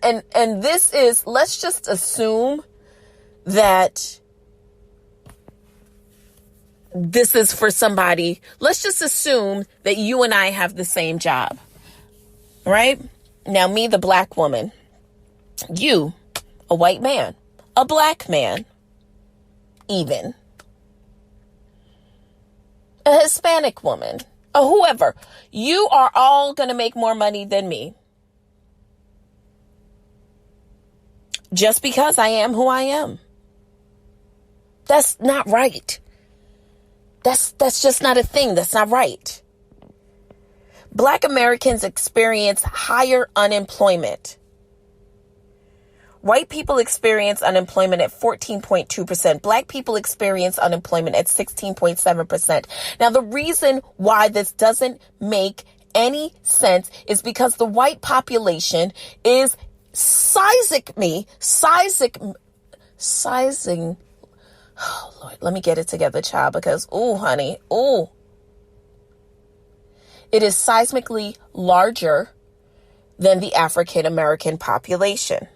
and this is, let's just assume that this is for somebody. Let's just assume that you and I have the same job, right? Now, me, the black woman, you, a white man, a black man, even a Hispanic woman, or whoever, you are all going to make more money than me. Just because I am who I am. That's not right. That's just not a thing. That's not right. Black Americans experience higher unemployment. White people experience unemployment at 14.2%. Black people experience unemployment at 16.7%. Now, the reason why this doesn't make any sense is because the white population is sizing. Oh, Lord, let me get it together, child, because, honey, it is seismically larger than the African American population.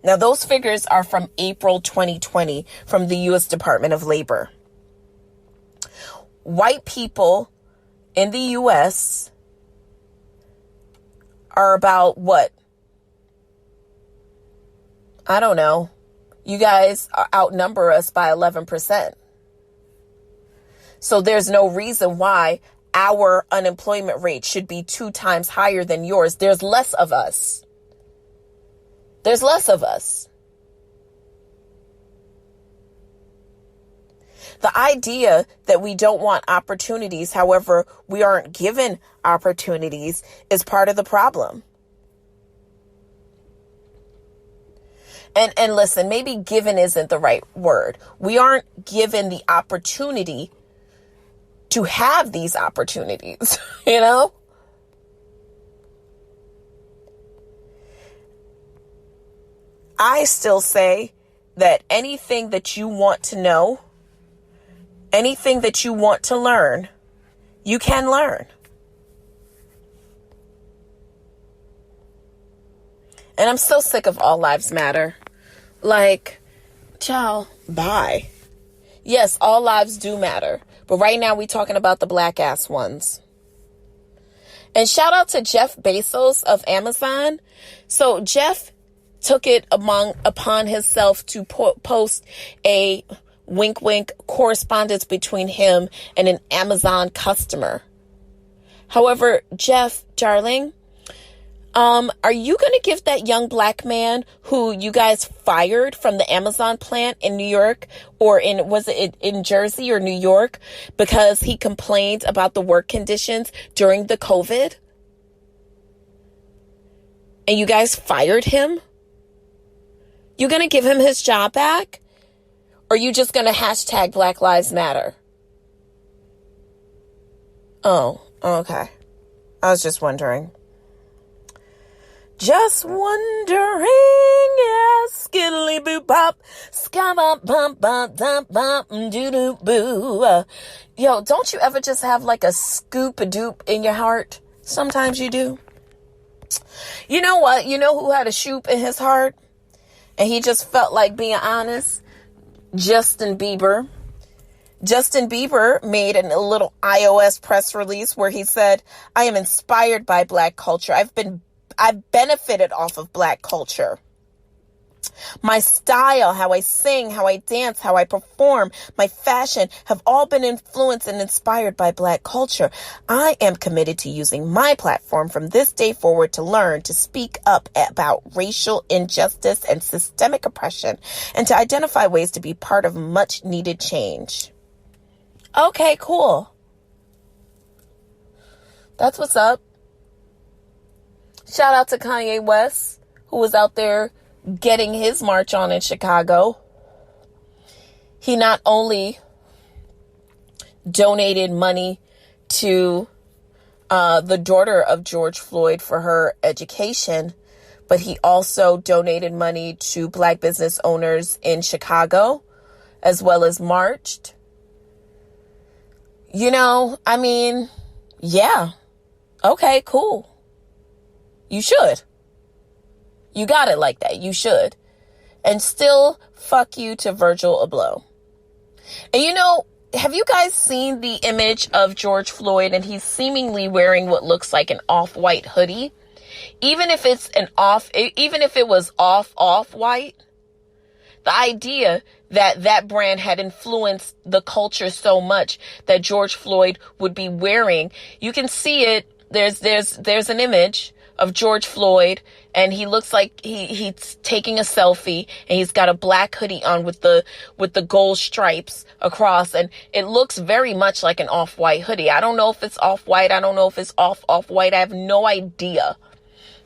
Now, those figures are from April 2020 from the U.S. Department of Labor. White people in the U.S. are about what? I don't know. You guys outnumber us by 11%. So there's no reason why our unemployment rate should be 2 times higher than yours. There's less of us. There's less of us. The idea that we don't want opportunities, however, we aren't given opportunities, is part of the problem. And listen, maybe given isn't the right word. We aren't given the opportunity to have these opportunities, you know? I still say that anything that you want to know, anything that you want to learn, you can learn. And I'm so sick of all lives matter. Like, child, bye. Yes, all lives do matter. But right now we're talking about the black ass ones. And shout out to Jeff Bezos of Amazon. So Jeff took it upon himself to post a wink wink correspondence between him and an Amazon customer. However, Jeff, darling, are you going to give that young black man who you guys fired from the Amazon plant in New York, or was it in Jersey or New York, because he complained about the work conditions during the COVID? And you guys fired him? You going to give him his job back? Or are you just going to hashtag Black Lives Matter? Oh, okay. I was just wondering. Just wondering, yeah, skiddly boo pop, skabba bump bump dump bump doo doo boo. Yo, don't you ever just have like a scoop a doop in your heart? Sometimes you do. You know what? You know who had a shoop in his heart? And he just felt like being honest? Justin Bieber. Justin Bieber made a little iOS press release where he said, I am inspired by black culture. I've benefited off of black culture. My style, how I sing, how I dance, how I perform, my fashion have all been influenced and inspired by black culture. I am committed to using my platform from this day forward to learn, to speak up about racial injustice and systemic oppression, and to identify ways to be part of much needed change. Okay, cool. That's what's up. Shout out to Kanye West, who was out there getting his march on in Chicago. He not only donated money to the daughter of George Floyd for her education, but he also donated money to black business owners in Chicago, as well as marched. You know, I mean, yeah. Okay, cool. You should. You got it like that. You should. And still, fuck you to Virgil Abloh. And you know, have you guys seen the image of George Floyd, and he's seemingly wearing what looks like an off-white hoodie? Even if it was off-white, the idea that that brand had influenced the culture so much that George Floyd would be wearing, you can see it. There's an image of George Floyd, and he looks like he's taking a selfie, and he's got a black hoodie on with the gold stripes across, and it looks very much like an off-white hoodie. I don't know if it's off-white. I don't know if it's off-white. I have no idea.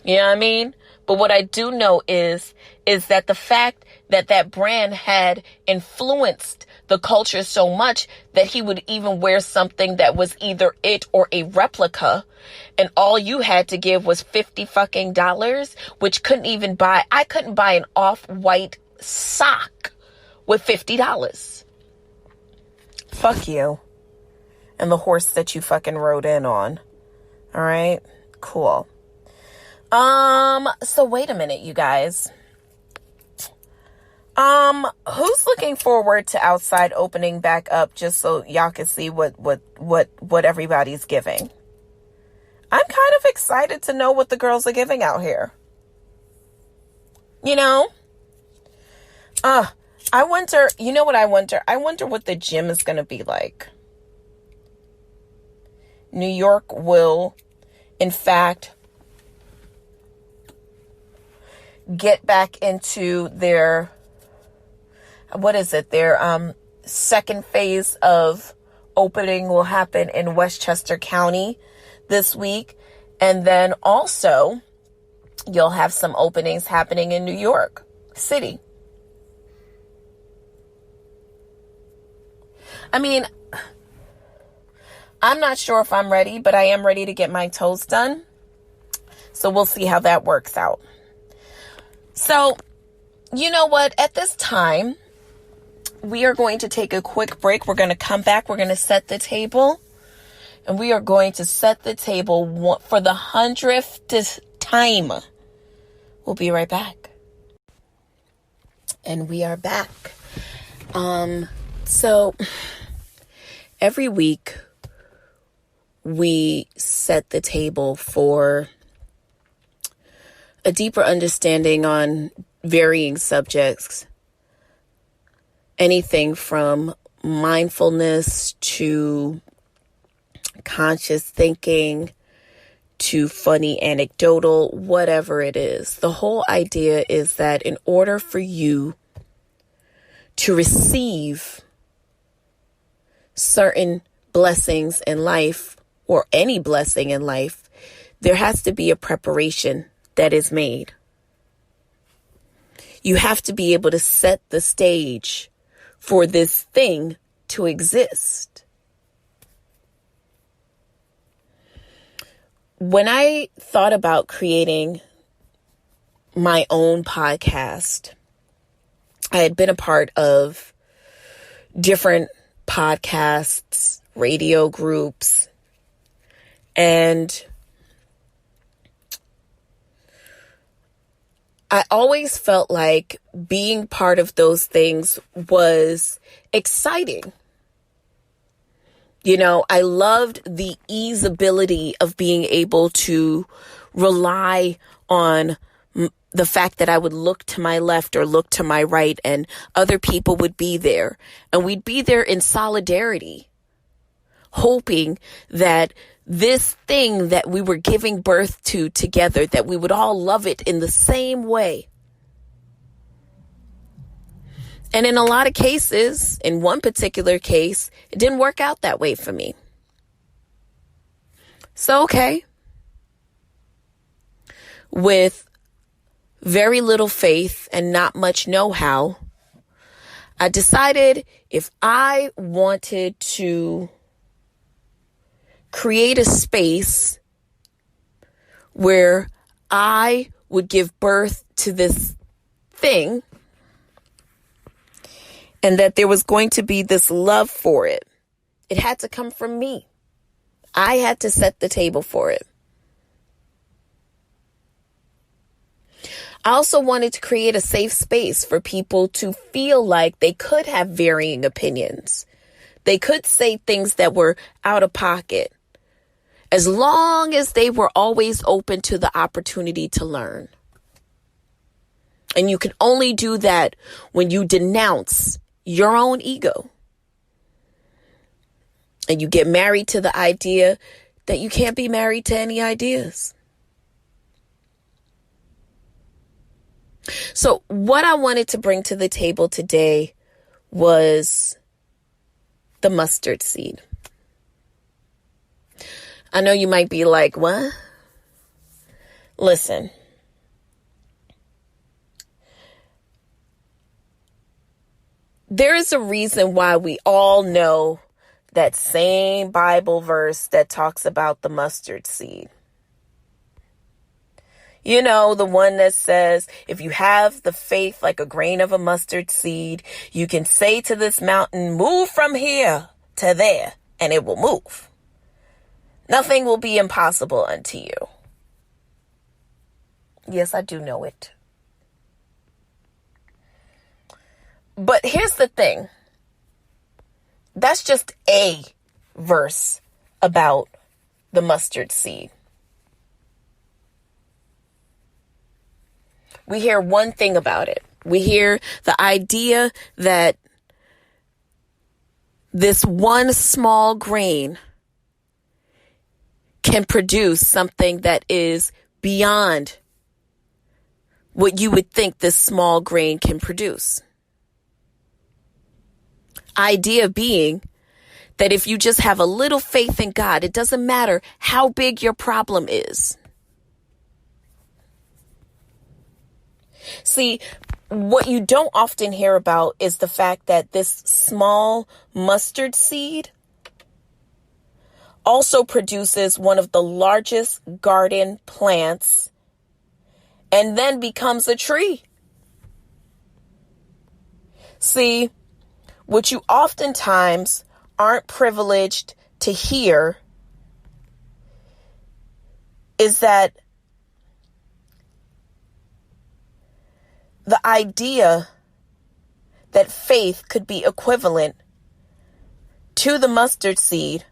You know what I mean? But what I do know is that the fact that that brand had influenced the culture so much that he would even wear something that was either it or a replica, and all you had to give was $50 fucking dollars, which I couldn't buy an off-white sock with $50. Fuck you. And the horse that you fucking rode in on. All right? Cool. So wait a minute, you guys. Who's looking forward to outside opening back up just so y'all can see what everybody's giving? I'm kind of excited to know what the girls are giving out here. You know? I wonder, you know what I wonder? I wonder what the gym is going to be like. New York will, in fact, get back into their, their second phase of opening will happen in Westchester County this week. And then also you'll have some openings happening in New York City. I mean, I'm not sure if I'm ready, but I am ready to get my toes done. So we'll see how that works out. So, you know what? At this time, we are going to take a quick break. We're going to come back. We're going to set the table. And we are going to set the table for the 100th time. We'll be right back. And we are back. So, every week, we set the table for a deeper understanding on varying subjects. Anything from mindfulness to conscious thinking to funny anecdotal, whatever it is. The whole idea is that in order for you to receive certain blessings in life, or any blessing in life, there has to be a preparation that is made. You have to be able to set the stage for this thing to exist. When I thought about creating my own podcast, I had been a part of different podcasts, radio groups, and I always felt like being part of those things was exciting. You know, I loved the easeability of being able to rely on the fact that I would look to my left or look to my right and other people would be there. And we'd be there in solidarity, hoping that this thing that we were giving birth to together, that we would all love it in the same way. And in a lot of cases, in one particular case, it didn't work out that way for me. So, okay. With very little faith and not much know-how, I decided if I wanted to create a space where I would give birth to this thing, and that there was going to be this love for it, it had to come from me. I had to set the table for it. I also wanted to create a safe space for people to feel like they could have varying opinions. They could say things that were out of pocket, as long as they were always open to the opportunity to learn. And you can only do that when you denounce your own ego. And you get married to the idea that you can't be married to any ideas. So what I wanted to bring to the table today was the mustard seed. I know you might be like, what? Listen. There is a reason why we all know that same Bible verse that talks about the mustard seed. You know, the one that says, if you have the faith like a grain of a mustard seed, you can say to this mountain, move from here to there, and it will move. Nothing will be impossible unto you. Yes, I do know it. But here's the thing. That's just a verse about the mustard seed. We hear one thing about it. We hear the idea that this one small grain can produce something that is beyond what you would think this small grain can produce. Idea being that if you just have a little faith in God, it doesn't matter how big your problem is. See, what you don't often hear about is the fact that this small mustard seed also produces one of the largest garden plants and then becomes a tree. See, what you oftentimes aren't privileged to hear is that the idea that faith could be equivalent to the mustard seed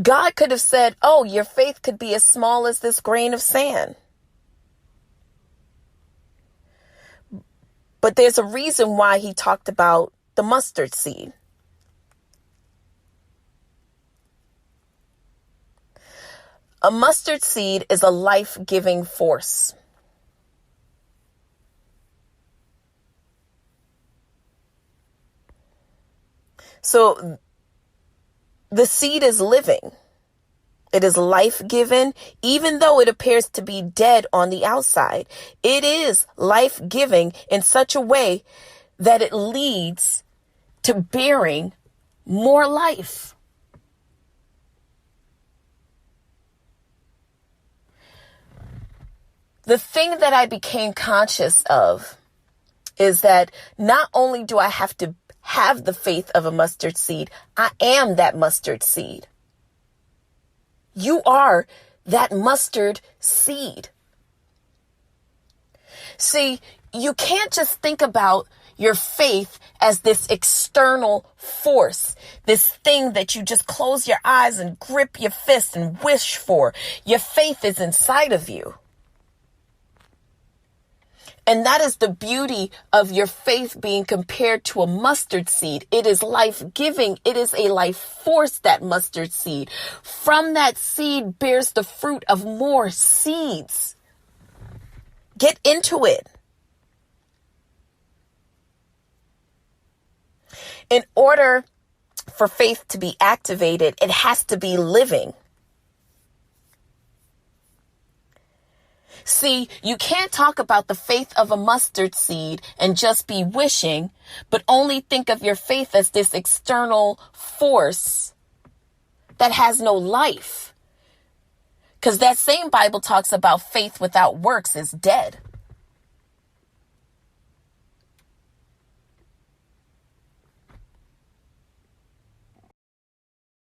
God could have said, oh, your faith could be as small as this grain of sand. But there's a reason why he talked about the mustard seed. A mustard seed is a life-giving force. So the seed is living. It is life-giving, even though it appears to be dead on the outside. It is life-giving in such a way that it leads to bearing more life. The thing that I became conscious of is that not only do I have to have the faith of a mustard seed, I am that mustard seed. You are that mustard seed. See, you can't just think about your faith as this external force, this thing that you just close your eyes and grip your fist and wish for. Your faith is inside of you. And that is the beauty of your faith being compared to a mustard seed. It is life-giving. It is a life force, that mustard seed. From that seed bears the fruit of more seeds. Get into it. In order for faith to be activated, it has to be living. See, you can't talk about the faith of a mustard seed and just be wishing, but only think of your faith as this external force that has no life. Because that same Bible talks about faith without works is dead.